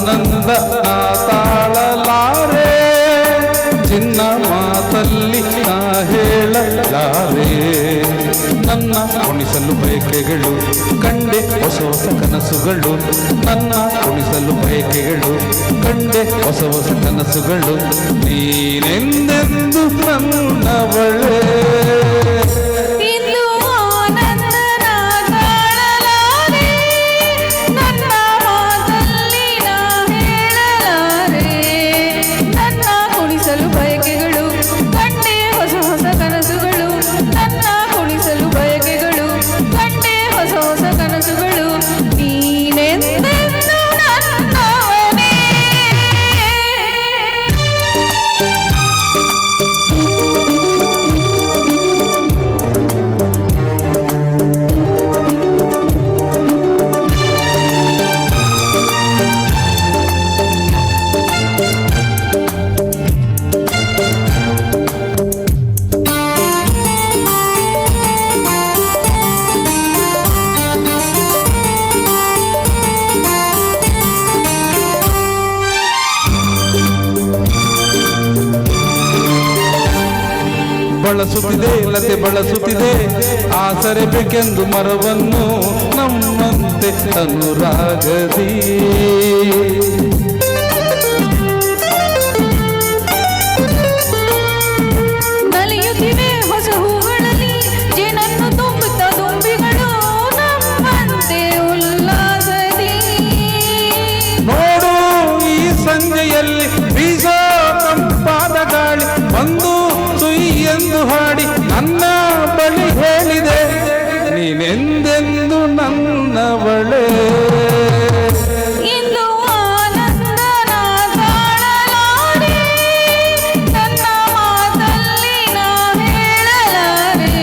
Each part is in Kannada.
ಆನಂದ ನಾ ತಾಳಲಾರೆ, ಚಿನ್ನ ಮಾತಲ್ಲಿ ನಾ ಹೇಳಲಾರೆ. ನನ್ನ ಕುಣಿಸಲು ಬಯಕೆಗಳು ಕಂಡೆ ಹೊಸ ಹೊಸ ಕನಸುಗಳು, ನನ್ನ ಕುಣಿಸಲು ಬಯಕೆಗಳು ಕಂಡೆ ಹೊಸ ಹೊಸ ಕನಸುಗಳು. ನೀನೆಂದೆಂದು ನನ್ನವಳೇ, ಬಳಸುತ್ತಿದೆ ಲತೆ ಬಳಸುತ್ತಿದೆ ಆಸರೆ ಬೇಕೆಂದು ಮರವನ್ನು ನಮ್ಮಂತೆ ಅನುರಾಗದಿ. ನಲಿಯುತ್ತಿವೆ ಹೊಸ ಹೂಗಳಲ್ಲಿ ಜೇನನ್ನು ತುಂಬುತ್ತ ದುಂಬಿಗಳು ನಮ್ಮಂತೆ ಉಲ್ಲಾಸದಿ. ನೋಡು ಈ ಸಂಜೆಯಲ್ಲಿ ಬೀಸೋ ತಂಪಾದ ಗಾಳಿ ಬಂದು ಎಂದು ಹಾಡಿ ನನ್ನ ಬಳಿ ಹೇಳಿದೆ, ನೀನೆಂದೆಂದು ನನ್ನವಳೇ. ಇಂದು ಆನಂದ ನಾ ತಾಳಲಾರೆ, ನನ್ನ ಮಾತಲ್ಲಿ ನಾ ಹೇಳಲಾರೆ.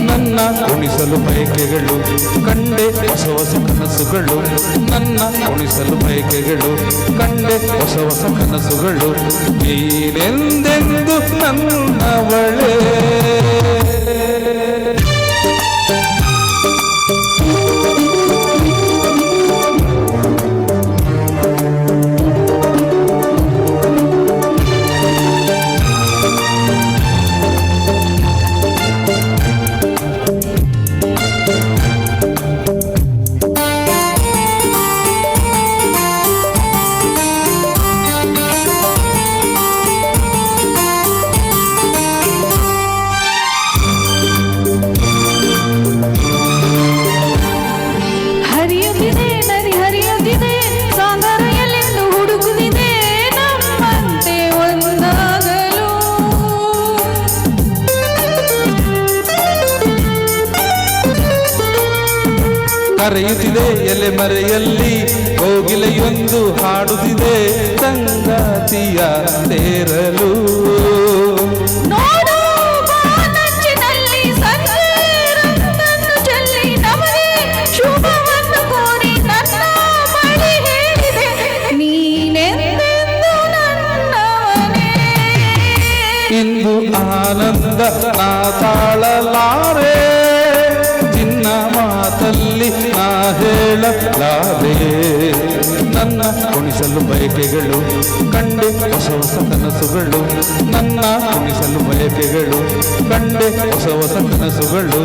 ನನ್ನ ಕುಣಿಸಲು ಬಯಕೆಗಳು ಕಂಡೆ ಹೊಸ ಹೊಸ ಕನಸುಗಳು, ನನ್ನ ಕುಣಿಸಲು ಬಯಕೆಗಳು ಕಂಡೆ ಹೊಸ ಹೊಸ ಕನಸುಗಳು. ನೀನೆಂದೆಂದು ನನ್ನವಳೇ. ಕರೆಯುತ್ತಿದೆ ಎಲೆ ಮರೆಯಲ್ಲಿ ಕೋಗಿಲೆಯೊಂದು ಹಾಡುತ್ತಿದೆ ಸಂಗಾತಿಯ ಸೇರಲು. ಇಂದು ಆನಂದ ನಾ ತಾಳಲಾರೆ, ಚಿನ್ನ ಮಾತಲ್ಲಿ ನಾ ಹೇಳಲಾರೆ. ನನ್ನ ಕುಣಿಸಲು ಬಯಕೆಗಳು ಕಂಡೆ ಹೊಸ ಹೊಸ ಕನಸುಗಳು, ನನ್ನ ಕುಣಿಸಲು ಬಯಕೆಗಳು ಕಂಡೆ ಹೊಸ ಹೊಸ ಕನಸುಗಳು.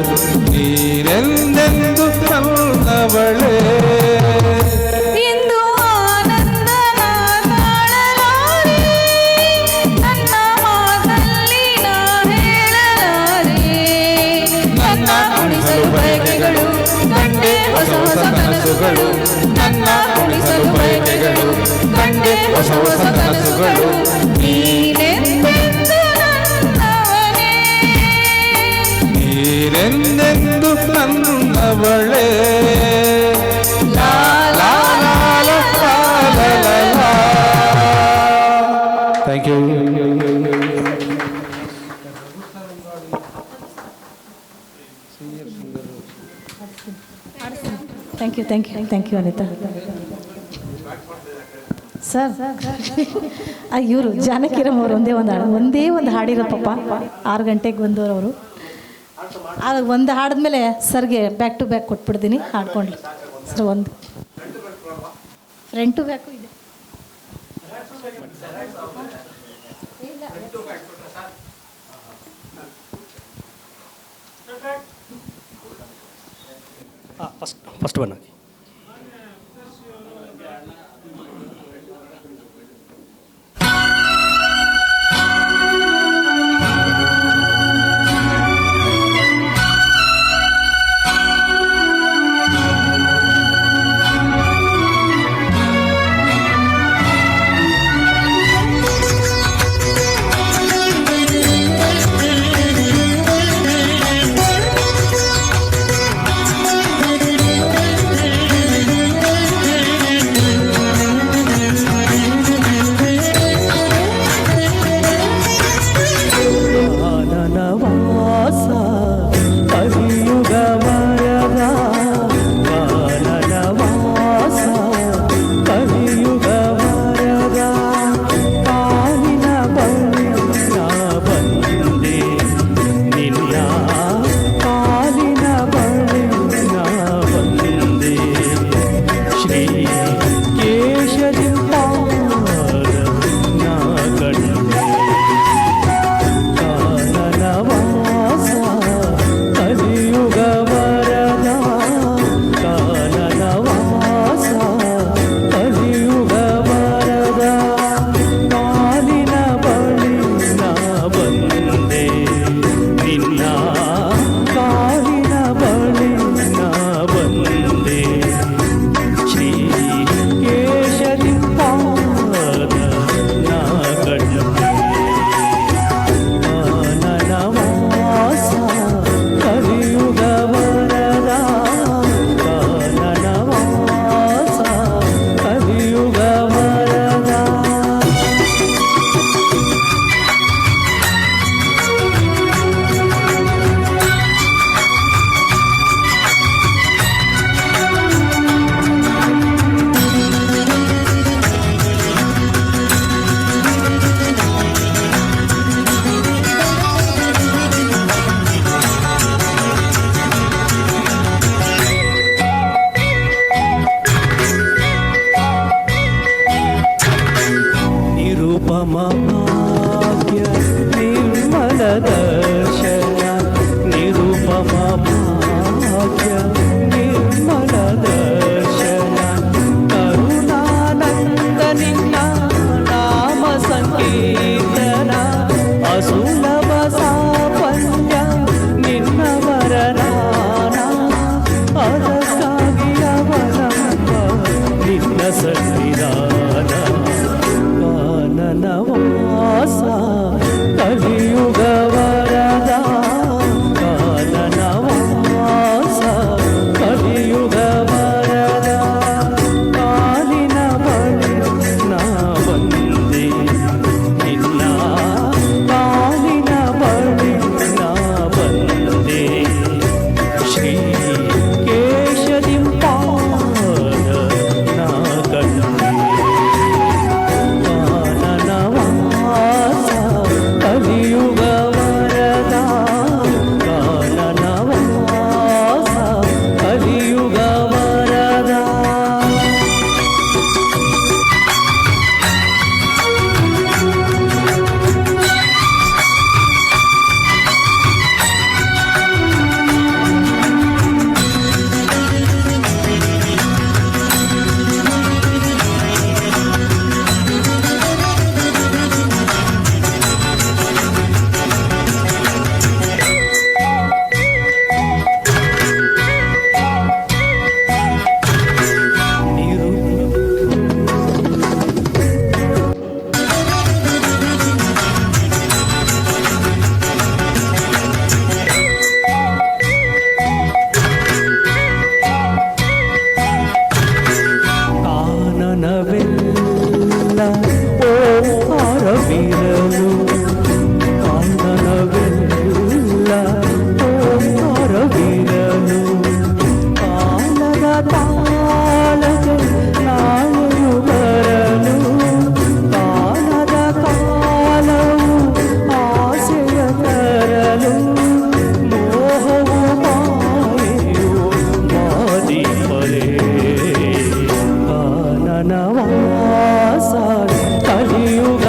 ನೀನೆಂದೆಂದು ನನ್ನವಳೇ. ಹೊಸ ಹೊಸ ಕನಸುಗಳು, ನನ್ನ ಕುಣಿಸಲು ಬಯಕೆಗಳು ಕಂಡೆ ಹೊಸ ಹೊಸ ಕನಸುಗಳು. ನೀನೆಂದೆಂದು ನನ್ನವಳೇ. Thank you. Thank you Anita sir. ಇವರು ಜಾನಕಿರಮ್ ಅವರು ಒಂದೇ ಒಂದು ಹಾಡಿರೋ ಪಾಪ 6 ಗಂಟೆಗೆ ಬಂದವರು ಅವರು. ಒಂದು ಹಾಡಿದ್ಮೇಲೆ ಸರ್ಗೆ ಬ್ಯಾಕ್ ಟು ಬ್ಯಾಕ್ ಕೊಟ್ಬಿಡ್ತೀನಿ, ಹಾಡ್ಕೊಂಡ್ಲಿ ಸರ್. ಒಂದು ಫ್ರಂಟು ಬ್ಯಾಕು ಇದೆ. ಫಸ್ಟ್ ಬನ್ ಹಾಕಿ. ಭಾಗ್ಯ ನಿರ್ಮಲ ದರ್ಶನ ನಿರುಪಮ ಭಾಗ್ಯ ನಿರ್ಮಲ ದರ್ಶನ ಕರುಣಾನಂದ ನಿನ್ನ ನಾಮ ಸಂಕೀರ್ತನ ಅಸುಲಭ ಸಾಫಲ್ಯ ನಿನ್ನ ವರದಾನ ಅದಕ್ಕಾಗಿ ಅವಲಂಬ ನಿನ್ನ ಸನ್ನಿಧಾನ ಕಾನನವಾಸ ಕಲಿಯುಗ ವರದ ಕಾನನವಾಸ ಕಲಿಯುಗ ವರದ ಕಾಲಿನ ಬಳಿ ನಾ ಬಂದೆ ನಿನ್ನ ಕಾಲಿನ ಬಳಿ ನಾ ಬಂದೆ ಶ್ರೀ ಕೇಶದಿಂಪಾದ ನಾ ಕಂಡೆ ಕಾನನವಾಸ ವನವಾಸ ಕಲಿಯುಗ